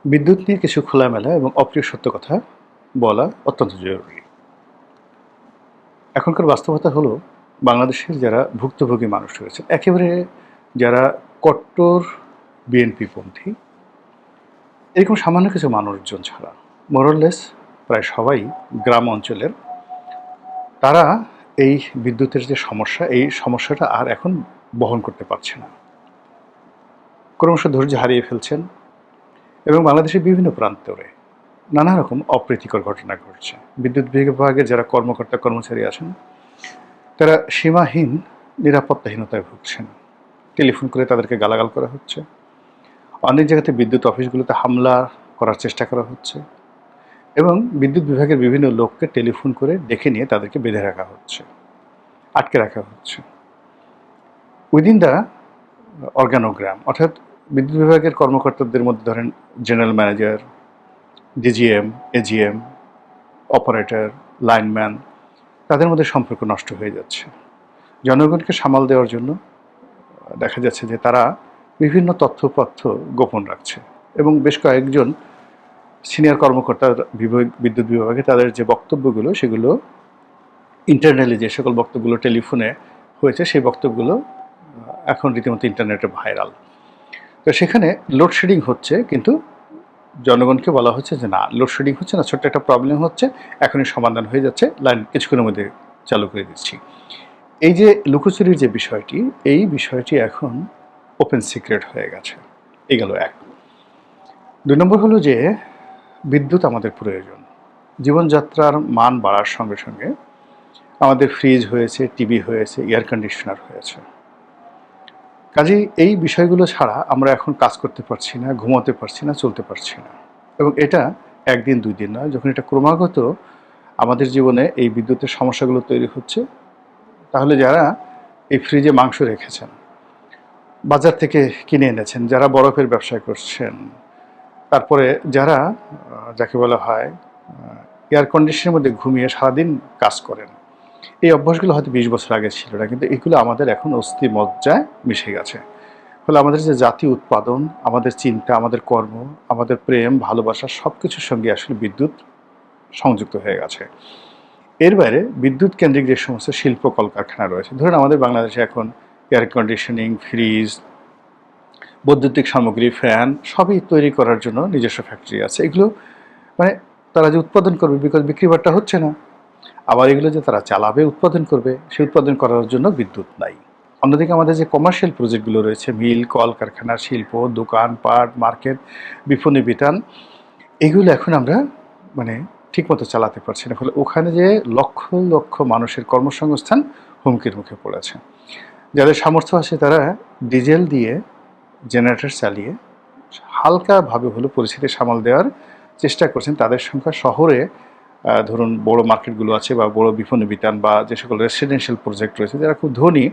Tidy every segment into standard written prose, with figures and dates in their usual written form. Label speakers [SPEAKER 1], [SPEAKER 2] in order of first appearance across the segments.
[SPEAKER 1] বিদ্যুৎ নিয়ে কিছু খোলামেলা এবং অপ্রিয় সত্য কথা বলা অত্যন্ত জরুরি। এখনকার বাস্তবতা হলো বাংলাদেশের যারা ভুক্তভোগী মানুষ রয়েছে, একেবারে যারা কট্টর বিএনপিপন্থী, এরকম সামান্য কিছু মানুষজন ছাড়া মোরলেস প্রায় সবাই গ্রাম অঞ্চলের, তারা এই বিদ্যুতের যে সমস্যা, এই সমস্যাটা আর এখন বহন করতে পারছে না। ক্রমশ ধৈর্য হারিয়ে ফেলছেন এবং বাংলাদেশের বিভিন্ন প্রান্তরে নানা রকম অপ্রীতিকর ঘটনা ঘটছে। বিদ্যুৎ বিভাগের যারা কর্মকর্তা কর্মচারী আছেন, তারা সীমাহীন নিরাপত্তাহীনতায় ভুগছেন। টেলিফোন করে তাদেরকে গালাগাল করা হচ্ছে, অনেক জায়গাতে বিদ্যুৎ অফিসগুলোতে হামলা করার চেষ্টা করা হচ্ছে এবং বিদ্যুৎ বিভাগের বিভিন্ন লোককে টেলিফোন করে ডেকে নিয়ে তাদেরকে বেঁধে রাখা হচ্ছে, আটকে রাখা হচ্ছে উইদিন দ্য অর্গানোগ্রাম। অর্থাৎ বিদ্যুৎ বিভাগের কর্মকর্তাদের মধ্যে ধরেন general manager, DGM, AGM, operator, lineman, তাদের মধ্যে সম্পর্ক নষ্ট হয়ে যাচ্ছে। জনগণকে সামাল দেওয়ার জন্য দেখা যাচ্ছে যে তারা বিভিন্ন তথ্যপত্র গোপন রাখছে এবং বেশ কয়েকজন সিনিয়র কর্মকর্তার বিদ্যুৎ বিভাগে তাদের যে বক্তব্যগুলো, সেগুলো ইন্টারনালি যে সকল বক্তব্যগুলো টেলিফোনে হয়েছে, সেই বক্তব্যগুলো এখন রীতিমতো ইন্টারনেটে ভাইরাল। তো সেখানে লোডশেডিং হচ্ছে, কিন্তু জনগণকে বলা হচ্ছে যে না, লোডশেডিং হচ্ছে না, ছোট্ট একটা প্রবলেম হচ্ছে, এখনই সমাধান হয়ে যাচ্ছে, লাইন কিছুক্ষণের মধ্যে চালু করে দিচ্ছি। এই যে লুকোচুরির যে বিষয়টি, এই বিষয়টি এখন ওপেন সিক্রেট হয়ে গেছে। এই গেল এক। ২ নম্বর হলো যে বিদ্যুৎ আমাদের প্রয়োজন। জীবনযাত্রার মান বাড়ার সঙ্গে সঙ্গে আমাদের ফ্রিজ হয়েছে, টিভি হয়েছে, এয়ার কন্ডিশনার হয়েছে। কাজেই এই বিষয়গুলো ছাড়া আমরা এখন কাজ করতে পারছি না, ঘুমাতে পারছি না, চলতে পারছি না। এবং এটা একদিন ২ দিন নয়, যখন এটা ক্রমাগত আমাদের জীবনে এই বিদ্যুতের সমস্যাগুলো তৈরি হচ্ছে, তাহলে যারা এই ফ্রিজে মাংস রেখেছেন, বাজার থেকে কিনে এনেছেন, যারা বরফের ব্যবসা করছেন, তারপরে যারা যাকে বলা হয় এয়ার কন্ডিশনের মধ্যে ঘুমিয়ে সারাদিন কাজ করেন, এই অভ্যাসগুলো হয়তো ২০ বছর আগে ছিল না, কিন্তু এগুলো আমাদের এখন অস্থি মজ্জায় মিশে গেছে। ফলে আমাদের যে জাতীয় উৎপাদন, আমাদের চিন্তা, আমাদের কর্ম, আমাদের প্রেম, ভালোবাসা, সব কিছুর সঙ্গে আসলে বিদ্যুৎ সংযুক্ত হয়ে গেছে। এর বাইরে বিদ্যুৎ কেন্দ্রিক যে সমস্ত শিল্প কলকারখানা রয়েছে, ধরুন আমাদের বাংলাদেশে এখন এয়ার কন্ডিশনিং, ফ্রিজ, বৈদ্যুতিক সামগ্রী, ফ্যান সবই তৈরি করার জন্য নিজস্ব ফ্যাক্টরি আছে। এগুলো মানে তারা যে উৎপাদন করবে, বিকজ বিক্রি বাট্টা হচ্ছে না, আবার এগুলো যে তারা চালাবে, উৎপাদন করবে, সেই উৎপাদন করার জন্য বিদ্যুৎ নাই। অন্যদিকে আমাদের যে কমার্শিয়াল প্রজেক্টগুলো রয়েছে, মিল, কল কারখানা, শিল্প, দোকান পাট, মার্কেট, বিপণী বিতান, এগুলো এখন আমরা মানে ঠিকমতো চালাতে পারছি না। ফলে ওখানে যে লক্ষ লক্ষ মানুষের কর্মসংস্থান হুমকির মুখে পড়েছে। যাদের সামর্থ্য আছে তারা ডিজেল দিয়ে জেনারেটর চালিয়ে হালকাভাবে হলেও পরিস্থিতি সামাল দেওয়ার চেষ্টা করছেন। তাদের সংখ্যা শহরে ধরুন বড় মার্কেটগুলো আছে বা বড় বিপণী বিতান বা যে সকল রেসিডেন্সিয়াল প্রজেক্ট রয়েছে, যারা খুব ধনী,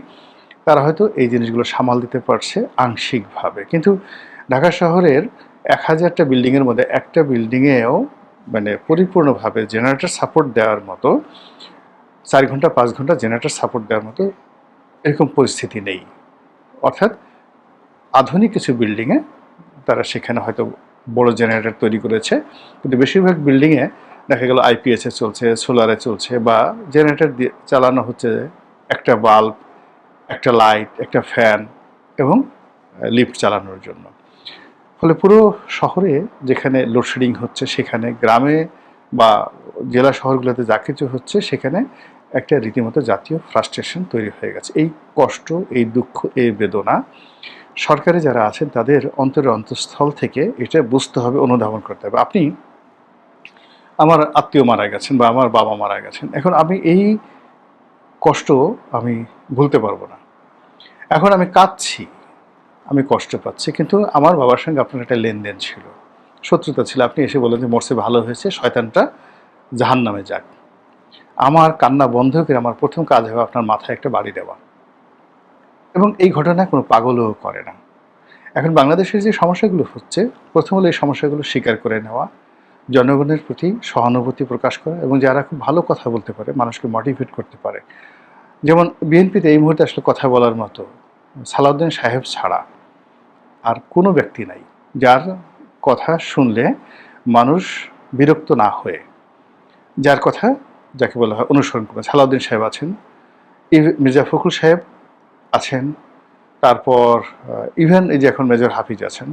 [SPEAKER 1] তারা হয়তো এই জিনিসগুলো সামাল দিতে পারছে আংশিকভাবে। কিন্তু ঢাকা শহরের ১,০০০টা বিল্ডিংয়ের মধ্যে একটা বিল্ডিংয়েও মানে পরিপূর্ণভাবে জেনারেটর সাপোর্ট দেওয়ার মতো, ৪ ঘন্টা ৫ ঘন্টা জেনারেটর সাপোর্ট দেওয়ার মতো এরকম পরিস্থিতি নেই। অর্থাৎ আধুনিক কিছু বিল্ডিংয়ে তারা সেখানে হয়তো বড় জেনারেটর তৈরি করেছে, কিন্তু বেশিরভাগ বিল্ডিংয়ে দেখা গেল আইপিএসে চলছে, সোলারে চলছে, বা জেনারেটর দিয়ে চালানো হচ্ছে একটা বাল্ব, একটা লাইট, একটা ফ্যান এবং লিফট চালানোর জন্য। ফলে পুরো শহরে যেখানে লোডশেডিং হচ্ছে, সেখানে গ্রামে বা জেলা শহরগুলোতে যা কিছু হচ্ছে, সেখানে একটা রীতিমতো জাতীয় ফ্রাস্ট্রেশন তৈরি হয়ে গেছে। এই কষ্ট, এই দুঃখ, এই বেদনা সরকারে যারা আছেন তাদের অন্তরের অন্তঃস্থল থেকে এটা বুঝতে হবে, অনুধাবন করতে হবে। আপনি আমার আত্মীয় মারা গেছেন বা আমার বাবা মারা গেছেন, এখন আমি এই কষ্ট আমি ভুলতে পারবো না। এখন আমি কাঁদছি, আমি কষ্ট পাচ্ছি, কিন্তু আমার বাবার সঙ্গে আপনার একটা লেনদেন ছিল, শত্রুতা ছিল। আপনি এসে বলেন যে মরছে ভালো হয়েছে, শয়তানটা জাহান্নামে যাক। আমার কান্না বন্ধ করে আমার প্রথম কাজ হবে আপনার মাথায় একটা বাড়ি দেওয়া, এবং এই ঘটনা কোনো পাগলও করে না। এখন বাংলাদেশের যে সমস্যাগুলো হচ্ছে, প্রথম হলো এই সমস্যাগুলো স্বীকার করে নেওয়া, জনগণের প্রতি সহানুভূতি প্রকাশ করা, এবং যারা খুব ভালো কথা বলতে পারে, মানুষকে মোটিভেট করতে পারে। যেমন বিএনপিতে এই মুহূর্তে আসলে কথা বলার মতো সালাউদ্দিন সাহেব ছাড়া আর কোনো ব্যক্তি নাই যার কথা শুনলে মানুষ বিরক্ত না হয়ে যার কথা যাকে বলা হয় অনুসরণ করে। সালাউদ্দিন সাহেব আছেন, মির্জা ফখরুল সাহেব আছেন, তারপর ইভেন এই যে এখন মেজর হাফিজ আছেন,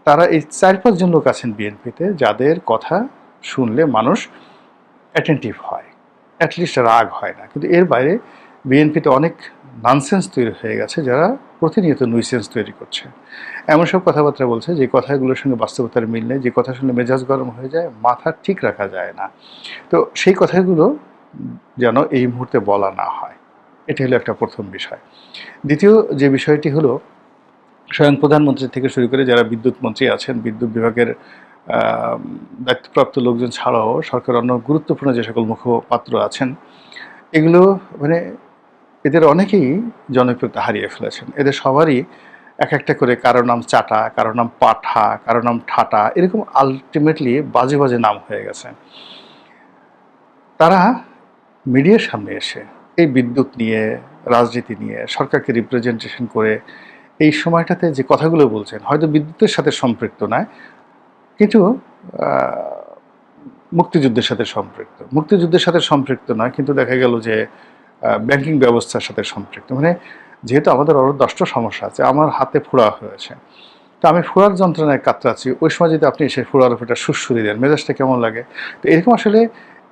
[SPEAKER 1] তারা এই 4-5 জন লোক আছেন বিএনপিতে যাদের কথা শুনলে মানুষ অ্যাটেন্টিভ হয়, অ্যাটলিস্ট রাগ হয় না। কিন্তু এর বাইরে বিএনপিতে অনেক ননসেন্স তৈরি হয়ে গেছে যারা প্রতিনিয়ত নুইসেন্স তৈরি করছে, এমন সব কথাবার্তা বলছে যে কথাগুলোর সঙ্গে বাস্তবতার মিল নেই, যে কথা শুনলে মেজাজ গরম হয়ে যায়, মাথা ঠিক রাখা যায় না। তো সেই কথাগুলো যেন এই মুহূর্তে বলা না হয়, এটি হলো একটা প্রথম বিষয়। দ্বিতীয় যে বিষয়টি হলো, স্বয়ং প্রধানমন্ত্রী থেকে শুরু করে যারা বিদ্যুৎ মন্ত্রী আছেন, বিদ্যুৎ বিভাগের দায়িত্বপ্রাপ্ত লোকজন ছাড়াও সরকার অন্য গুরুত্বপূর্ণ যে সকল মুখপাত্র আছেন, এগুলো মানে এদের অনেকেই জনপ্রিয়তা হারিয়ে ফেলেছেন। এদের সবারই এক একটা করে কারো নাম চাটা, কারো নাম পাঠা, কারো নাম ঠাটা, এরকম আলটিমেটলি বাজে বাজে নাম হয়ে গেছে। তারা মিডিয়ার সামনে এসে এই বিদ্যুৎ নিয়ে, রাজনীতি নিয়ে, সরকারকে রিপ্রেজেন্টেশন করে এই সময়টাতে যে কথাগুলো বলছেন, হয়তো বিদ্যুতের সাথে সম্পৃক্ত নয়, কিন্তু মুক্তিযুদ্ধের সাথে সম্পৃক্ত। মুক্তিযুদ্ধের সাথে সম্পৃক্ত নয়, কিন্তু দেখা গেল যে ব্যাংকিং ব্যবস্থার সাথে সম্পৃক্ত। মানে যেহেতু আমাদের আরও 10টা সমস্যা আছে, আমার হাতে ফোড়া হয়েছে, তো আমি ফোড়ার যন্ত্রণায় কাতরাচ্ছি, ওই সময় যদি আপনি এসে ফোড়ার উপরটা সুরসুরি দেন, মেজাজটা কেমন লাগে? তো এরকম আসলে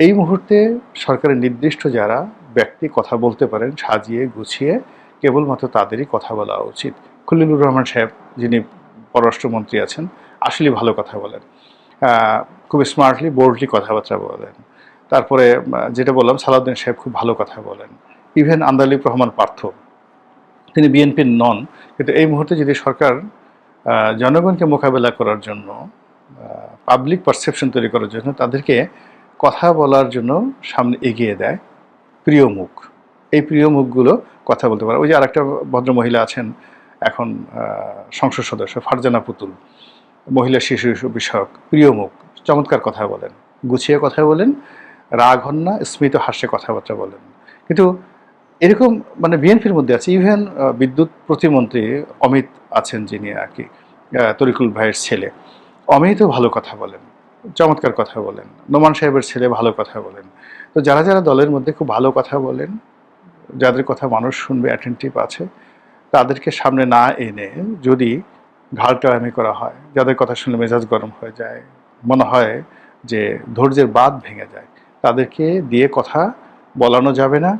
[SPEAKER 1] এই মুহূর্তে সরকারের নির্দিষ্ট যারা ব্যক্তি কথা বলতে পারেন সাজিয়ে গুছিয়ে, কেবলমাত্র তাদেরই কথা বলা উচিত। খলিলুর রহমান সাহেব, যিনি পররাষ্ট্রমন্ত্রী আছেন, আসলেই ভালো কথা বলেন, খুব স্মার্টলি বোল্ডলি কথাবার্তা বলেন। তারপরে যেটা বললাম, সালাউদ্দিন সাহেব খুব ভালো কথা বলেন। ইভেন আন্দালিব রহমান পার্থ, তিনি বিএনপির নন, কিন্তু এই মুহূর্তে যদি সরকার জনগণকে মোকাবেলা করার জন্য, পাবলিক পারসেপশন তৈরি করার জন্য তাদেরকে কথা বলার জন্য সামনে এগিয়ে দেয় প্রিয় মুখ, এই প্রিয় মুখগুলো কথা বলতে পারে। ওই যে আরেকটা ভদ্র মহিলা আছেন এখন সংসদ সদস্য, ফারজানা পুতুল, মহিলা শিশু বিষয়ক, প্রিয় মুখ, চমৎকার কথা বলেন, গুছিয়ে কথা বলেন, রাগ হন না, স্মিত হাস্যে কথাবার্তা বলেন। কিন্তু এরকম মানে বিএনপির মধ্যে আছে। ইভেন বিদ্যুৎ প্রতিমন্ত্রী অমিত আছেন, যিনি আর কি তরিকুল ভাইয়ের ছেলে, অমিতও ভালো কথা বলেন, চমৎকার কথা বলেন। নোমান সাহেবের ছেলে ভালো কথা বলেন। তো যারা যারা দলের মধ্যে খুব ভালো কথা বলেন, যাদের কথা মানুষ শুনবে, অ্যাটেন্টিভ আছে, তাদেরকে সামনে না এনে যদি ঘাড় টানামি করা হয়, যাদের কথা শুনলে মেজাজ গরম হয়ে যায়, মনে হয় যে ধৈর্যের বাঁধ ভেঙে যায়, তাদেরকে দিয়ে কথা বলানো যাবে না।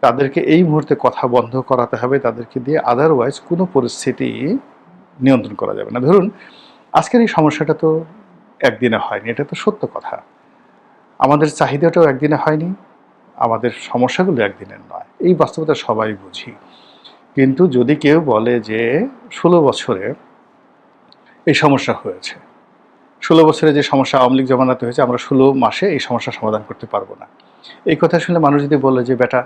[SPEAKER 1] তাদেরকে এই মুহূর্তে কথা বন্ধ করাতে হবে, তাদেরকে দিয়ে, আদারওয়াইজ কোনো পরিস্থিতি নিয়ন্ত্রণ করা যাবে না। ধরুন আজকের এই সমস্যাটা তো একদিনে হয়নি, এটা তো সত্য কথা। আমাদের চাহিদাটাও একদিনে হয়নি, আমাদের সমস্যাগুলো একদিনের নয়, এই বাস্তবতা সবাই বুঝি। কিন্তু যদি কেউ বলে যে 16 বছরে এই সমস্যা হয়েছে, 16 বছরে যে সমস্যা আওয়ামী লীগ জমানাতে হয়েছে, আমরা 16 মাসে এই সমস্যার সমাধান করতে পারবো না, এই কথা শুনলে মানুষ যদি বলে যে বেটা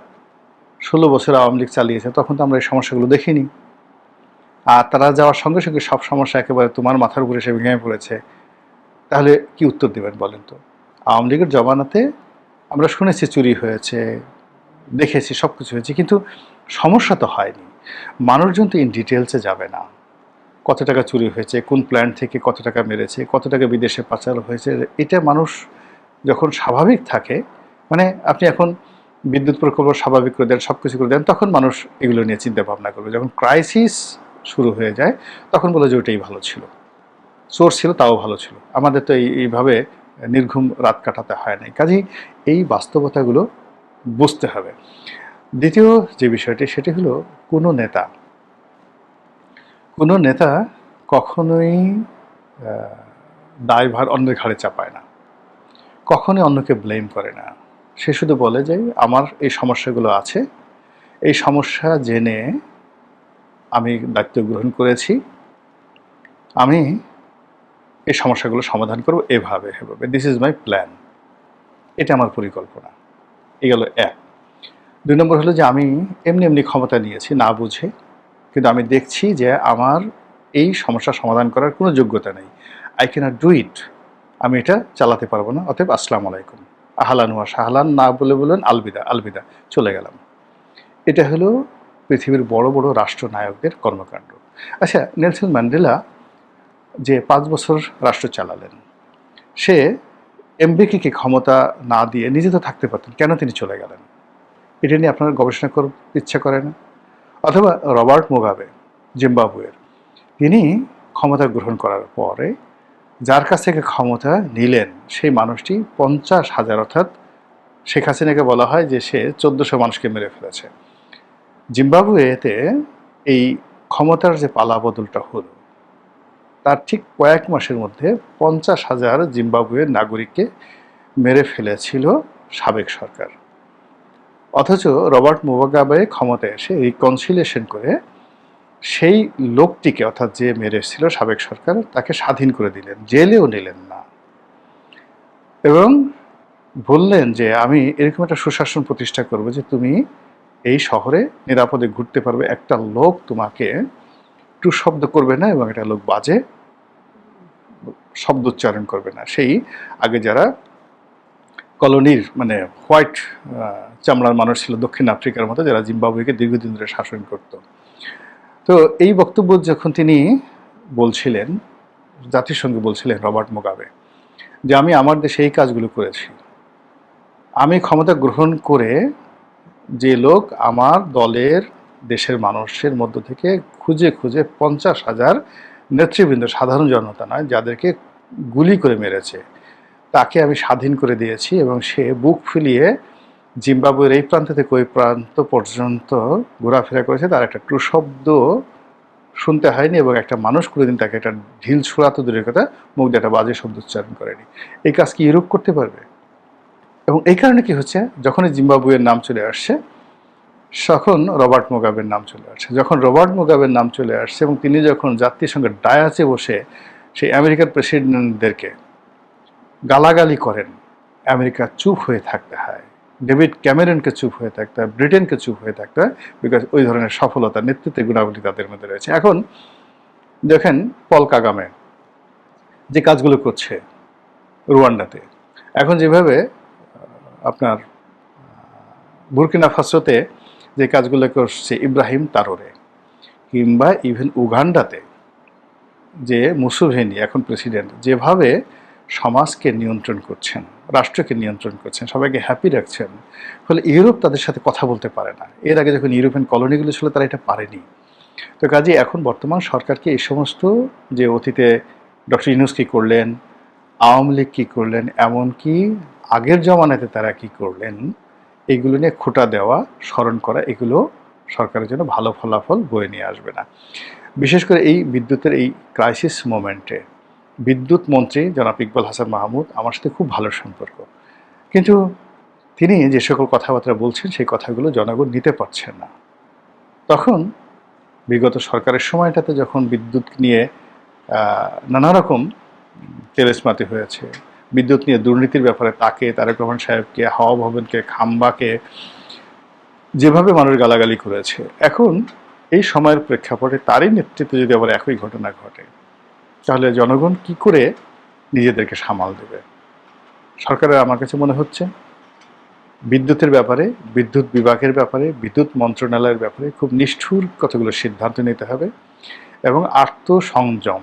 [SPEAKER 1] 16 বছর আওয়ামী লীগ চালিয়েছে, তখন তো আমরা এই সমস্যাগুলো দেখিনি, আর তারা যাওয়ার সঙ্গে সঙ্গে সব সমস্যা একেবারে তোমার মাথার উপরে এসে ভেঙে পড়েছে, তাহলে কি উত্তর দেবেন বলেন তো? আওয়ামী লীগের জমানাতে আমরা শুনেছি চুরি হয়েছে, দেখেছি, সব কিছু হয়েছে, কিন্তু সমস্যা তো হয়নি। মানুষজন তো ইন ডিটেলসে যাবে না, কত টাকা চুরি হয়েছে, কোন প্ল্যান্ট থেকে কত টাকা মেরেছে, কত টাকা বিদেশে পাচার হয়েছে, এটা মানুষ যখন স্বাভাবিক থাকে, মানে আপনি এখন বিদ্যুৎ প্রকল্প স্বাভাবিক করে দেন, সব কিছু করে দেন, তখন মানুষ এগুলো নিয়ে চিন্তা ভাবনা করবে। যখন ক্রাইসিস শুরু হয়ে যায়, তখন বলে যে ওইটাই ভালো ছিল, সোর্স ছিল তাও ভালো ছিল, আমাদের তো এইভাবে নির্ঘুম রাত কাটাতে হয় নাই। কাজেই এই বাস্তবতাগুলো বুঝতে হবে। দ্বিতীয় যে বিষয়টি, সেটি হলো কোনো নেতা কখনোই দায়ভার অন্যের ঘাড়ে চাপায় না, কখনোই অন্যকে ব্লেম করে না। সে শুধু বলে যে আমার এই সমস্যাগুলো আছে, এই সমস্যা জেনে আমি দায়িত্ব গ্রহণ করেছি, আমি এই সমস্যাগুলো সমাধান করব এভাবে, দিস ইজ মাই প্ল্যান, এটা আমার পরিকল্পনা। এই গেল এক। 2 নম্বর হলো যে আমি এমনি ক্ষমতা নিয়েছি না বুঝে, কিন্তু আমি দেখছি যে আমার এই সমস্যা সমাধান করার কোনো যোগ্যতা নেই, আই ক্যানট ডু ইট, আমি এটা চালাতে পারবো না, অতএব আসসালামু আলাইকুম, আহলান ওয়া সাহলান, না বলে বলেন আলবিদা, আলবিদা, চলে গেলাম। এটা হলো পৃথিবীর বড় বড় রাষ্ট্রনায়কদের কর্মকাণ্ড। আচ্ছা, নেলসন ম্যান্ডেলা যে 5 বছর রাষ্ট্র চালালেন, সে এমবিকিকে ক্ষমতা না দিয়ে নিজে তো থাকতে পারতেন, কেন তিনি চলে গেলেন? এটা নিয়ে আপনার গবেষণা করতে ইচ্ছা করে না? অথবা রবার্ট মুগাবে, জিম্বাবুয়ের, তিনি ক্ষমতা গ্রহণ করার পরে যার কাছ থেকে ক্ষমতা নিলেন সেই মানুষটি 50,000, অর্থাৎ শেখ হাসিনাকে বলা হয় যে সে 1400 মানুষকে মেরে ফেলেছে। জিম্বাবুয়েতে এই ক্ষমতার যে পালাবদলটা হলো, তার ঠিক কয়েক মাসের মধ্যে 50,000 জিম্বাবুয়ের নাগরিককে মেরে ফেলেছিল সাবেক সরকার। অথচ রবার্ট মুগাবে ক্ষমতায় এসে রিকনসিলিয়েশন করে সেই লোকটিকে, অর্থাৎ যে মেরেছিল সাবেক সরকার, তাকে স্বাধীন করে দিলেন, জেলেও নিলেন না, এবং বললেন যে আমি এরকম একটা সুশাসন প্রতিষ্ঠা করব যে তুমি এই শহরে নিরাপদে ঘুরতে পারবে, একটা লোক তোমাকে টু শব্দ করবে না এবং একটা লোক বাজে শব্দ উচ্চারণ করবে না। সেই আগে যারা কলোনির মানে হোয়াইট চামড়ার মানুষ ছিল দক্ষিণ আফ্রিকার মতো, যারা জিম্বাবুয়েকে দীর্ঘদিন ধরে শাসন করত। তো এই বক্তব্য যখন তিনি বলছিলেন, জাতিসংঘে বলছিলেন রবার্ট মুগাবে, যে আমি আমার দেশে এই কাজগুলো করেছি, আমি ক্ষমতা গ্রহণ করে যে লোক আমার দলের দেশের মানুষের মধ্য থেকে খুঁজে খুঁজে 50,000 নেতৃবৃন্দ, সাধারণ জনতা নয়, যাদেরকে গুলি করে মেরেছে, তাকে আমি স্বাধীন করে দিয়েছি, এবং সে বুক ফুলিয়ে জিম্বাবুয়ের এই প্রান্ত থেকে ওই প্রান্ত পর্যন্ত ঘোরাফেরা করেছে, তার একটা ট্রু শব্দ শুনতে হয়নি, এবং একটা মানুষ কোনোদিন তাকে একটা ঢিল ছোড়া তো দূরের কথা, মুখ দিয়ে একটা বাজে শব্দ উচ্চারণ করেনি। এই কাজ কি ইউরোপ করতে পারবে? এবং এই কারণে কি হচ্ছে, যখনই জিম্বাবুয়ের নাম চলে আসছে তখন রবার্ট মুগাবের নাম চলে আসছে। যখন রবার্ট মুগাবের নাম চলে আসছে এবং তিনি যখন জাতিসংঘের ডায়াসে বসে সেই আমেরিকার প্রেসিডেন্টদেরকে গালাগালি করেন, আমেরিকা চুপ হয়ে থাকতে হয়, ডেভিড ক্যামেরনকে চুপ হয়ে থাকতে হয়, ব্রিটেনকে চুপ হয়ে থাকতে হয়, বিকজ ওই ধরনের সফলতা, নেতৃত্বের গুণাবলী তাদের মধ্যে রয়েছে। এখন দেখেন পল কাগামে যে কাজগুলো করছে রুয়ান্ডাতে, এখন যেভাবে আপনার বুর্কিনা ফাসোতে যে কাজগুলো করছে ইব্রাহিম তারোরে, কিংবা ইভেন উগান্ডাতে যে মুসুভেনি এখন প্রেসিডেন্ট, যেভাবে সমাজকে নিয়ন্ত্রণ করছেন, রাষ্ট্রকে নিয়ন্ত্রণ করছেন, সবাইকে হ্যাপি রাখছেন, ফলে ইউরোপ তাদের সাথে কথা বলতে পারে না। এর আগে যখন ইউরোপিয়ান কলোনিগুলো ছিল তারা এটা পারেনি। তো কাজে এখন বর্তমান সরকারকে এই সমস্ত, যে অতীতে ডক্টর ইউনূস কী করলেন, আওয়ামী লীগ কী করলেন, এমনকি আগের জমানাতে তারা কী করলেন, এইগুলো নিয়ে খোঁটা দেওয়া, স্মরণ করা, এগুলো সরকারের জন্য ভালো ফলাফল বয়ে নিয়ে আসবে না। বিশেষ করে এই বিদ্যুতের এই ক্রাইসিস মোমেন্টে বিদ্যুৎ মন্ত্রী জনাব ইকবাল হাসান মাহমুদ আমার সাথে খুব ভালো সম্পর্ক, কিন্তু তিনি যে সকল কথাবার্তা বলছেন সেই কথাগুলো জনগণ নিতে পারছেন না। তখন বিগত সরকারের সময়টাতে যখন বিদ্যুৎ নিয়ে নানা রকম তেলেসমাতি হয়েছে, বিদ্যুৎ নিয়ে দুর্নীতির ব্যাপারে তাকে, তারেক রহমান সাহেবকে, হাওয়া ভবনকে, খাম্বাকে যেভাবে মানুষ গালাগালি করেছে, এখন এই সময়ের প্রেক্ষাপটে তারই নেতৃত্বে যদি আবার একই ঘটনা ঘটে, তাহলে জনগণ কি করে নিজেদেরকে সামাল দেবে? সরকারের আমার কাছে মনে হচ্ছে বিদ্যুতের ব্যাপারে, বিদ্যুৎ বিভাগের ব্যাপারে, বিদ্যুৎ মন্ত্রণালয়ের ব্যাপারে খুব নিষ্ঠুর কতগুলো সিদ্ধান্ত নিতে হবে, এবং আত্মসংযম,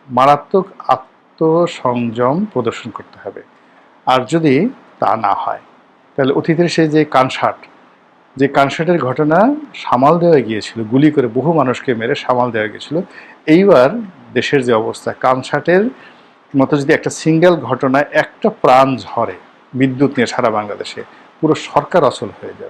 [SPEAKER 1] মারাত্মক আত্মসংযম প্রদর্শন করতে হবে। আর যদি তা না হয়, তাহলে অতীতের সেই যে কানসার্টের ঘটনা সামাল দেওয়া গিয়েছিল, গুলি করে বহু মানুষকে মেরে সামাল দেওয়া গিয়েছিল, এইবার দেশের যে অবস্থা, কানসার্টের মতো যদি একটা সিঙ্গেল ঘটনায় একটা প্রাণ ঝরে বিদ্যুৎ নিয়ে সারা বাংলাদেশে, পুরো সরকার অচল হয়ে যাবে।